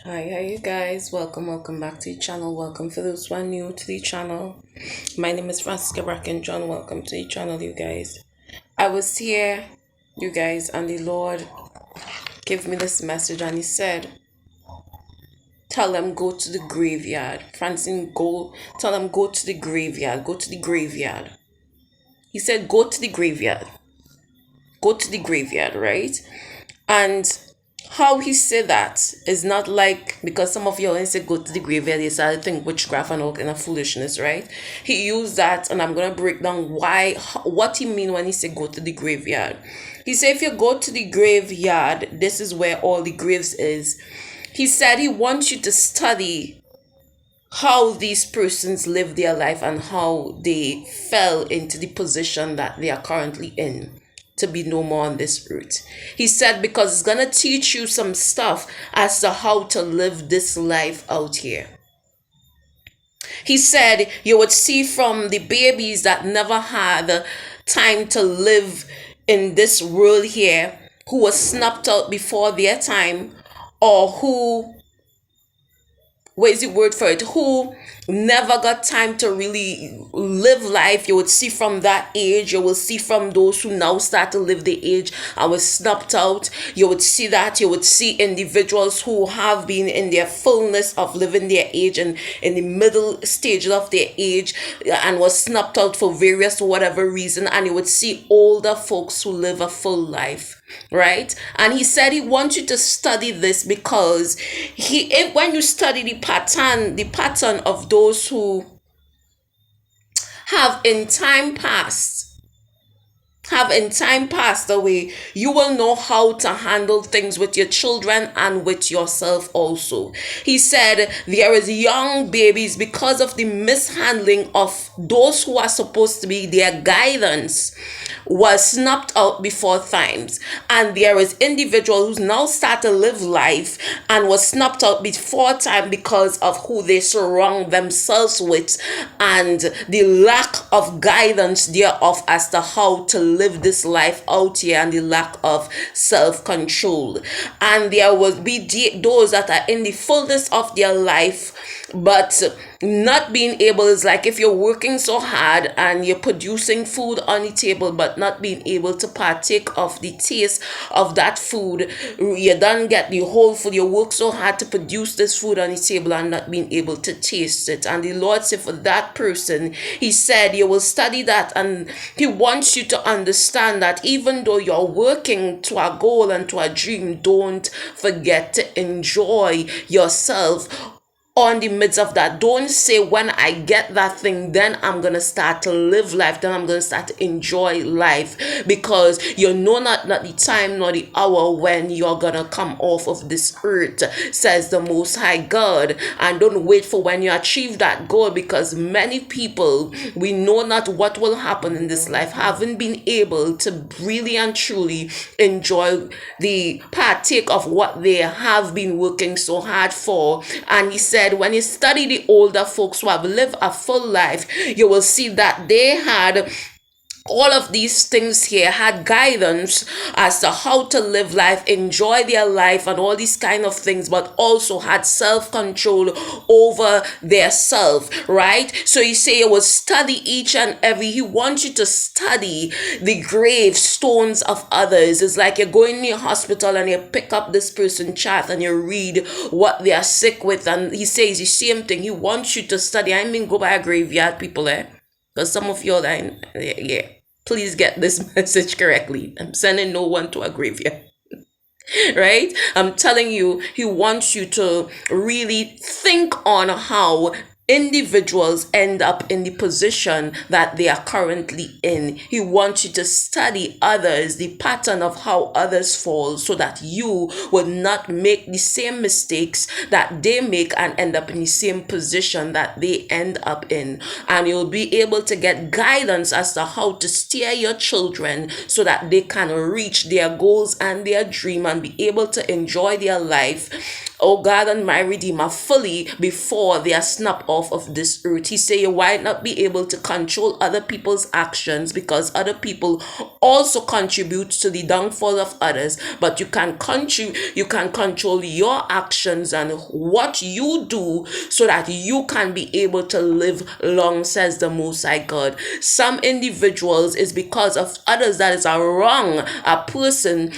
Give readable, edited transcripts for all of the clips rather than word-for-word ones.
Hi you guys. Welcome back to the channel. Welcome for those who are new to the channel. My name is Fransica Brackin John. Welcome to the channel, you guys. I was here, you guys, and the Lord gave me this message, and He said, "Tell them go to the graveyard." Francine, go. Tell them go to the graveyard. Go to the graveyard. He said, "Go to the graveyard. Go to the graveyard." Right? And how he said that is not like, because some of you always say go to the graveyard, they started think witchcraft and all kind of foolishness, right? He used that, and I'm gonna break down what he mean when he said go to the graveyard. He said if you go to the graveyard, this is where all the graves is. He said he wants you to study how these persons live their life and how they fell into the position that they are currently in to be no more on this earth. He said because it's gonna teach you some stuff as to how to live this life out here. He said you would see from the babies that never had time to live in this world here, who was snapped out before their time, or who, what is the word for it, who never got time to really live life. You would see from that age. You will see from those who now start to live the age and was snapped out. You would see that. You would see individuals who have been in their fullness of living their age and in the middle stages of their age and was snapped out for various whatever reason. And you would see older folks who live a full life, right? And he said he wants you to study this because when you study the pattern of those who have in time past passed away, you will know how to handle things with your children and with yourself also. He said there is young babies, because of the mishandling of those who are supposed to be their guidance, was snapped out before times, and there is individuals who now start to live life and was snapped out before time because of who they surround themselves with and the lack of guidance thereof as to how to live this life out here, and the lack of self-control. And there will be those that are in the fullness of their life but not being able. Is like if you're working so hard and you're producing food on the table but not being able to partake of the taste of that food. You don't get the whole food. You work so hard to produce this food on the table and not being able to taste it. And the Lord said for that person, He said you will study that, and He wants you to understand that even though you're working to a goal and to a dream, don't forget to enjoy yourself on the midst of that. Don't say when I get that thing, then I'm gonna start to live life, then I'm gonna start to enjoy life, because you know not the time nor the hour when you're gonna come off of this earth, says the Most High God. And don't wait for when you achieve that goal, because many people, we know not what will happen in this life, haven't been able to really and truly enjoy the partake of what they have been working so hard for. And He said when you study the older folks who have lived a full life, you will see that they had all of these things here, had guidance as to how to live life, enjoy their life, and all these kind of things, but also had self-control over their self, right? So you say you will study each and every. He wants you to study the gravestones of others. It's like you're going to your hospital and you pick up this person's chart and you read what they are sick with, and He says the same thing. He wants you to study. I mean, go by a graveyard, people, because some of you are like, yeah, please get this message correctly. I'm sending no one to a graveyard. Right? I'm telling you, He wants you to really think on how individuals end up in the position that they are currently in. He wants you to study others, the pattern of how others fall, so that you will not make the same mistakes that they make and end up in the same position that they end up in. And you'll be able to get guidance as to how to steer your children so that they can reach their goals and their dream and be able to enjoy their life oh God and my Redeemer, fully before they are snapped off of this earth. He say you might not be able to control other people's actions because other people also contribute to the downfall of others, but you can control your actions and what you do so that you can be able to live long, says the Most High God. Some individuals is because of others that is a wrong a person,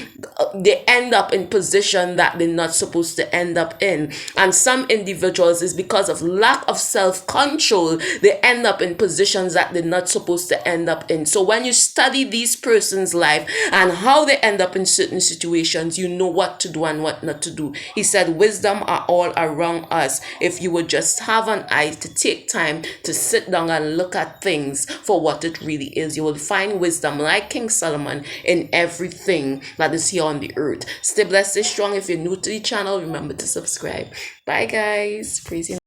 they end up in position that they're not supposed to end up in. And some individuals is because of lack of self-control, they end up in positions that they're not supposed to end up in. So when you study these person's life and how they end up in certain situations, you know what to do and what not to do. He said wisdom are all around us if you would just have an eye to take time to sit down and look at things for what it really is. You will find wisdom like King Solomon in everything that is here on the earth. Stay blessed, stay strong. If you're new to the channel, remember to subscribe. Bye guys. Praise you.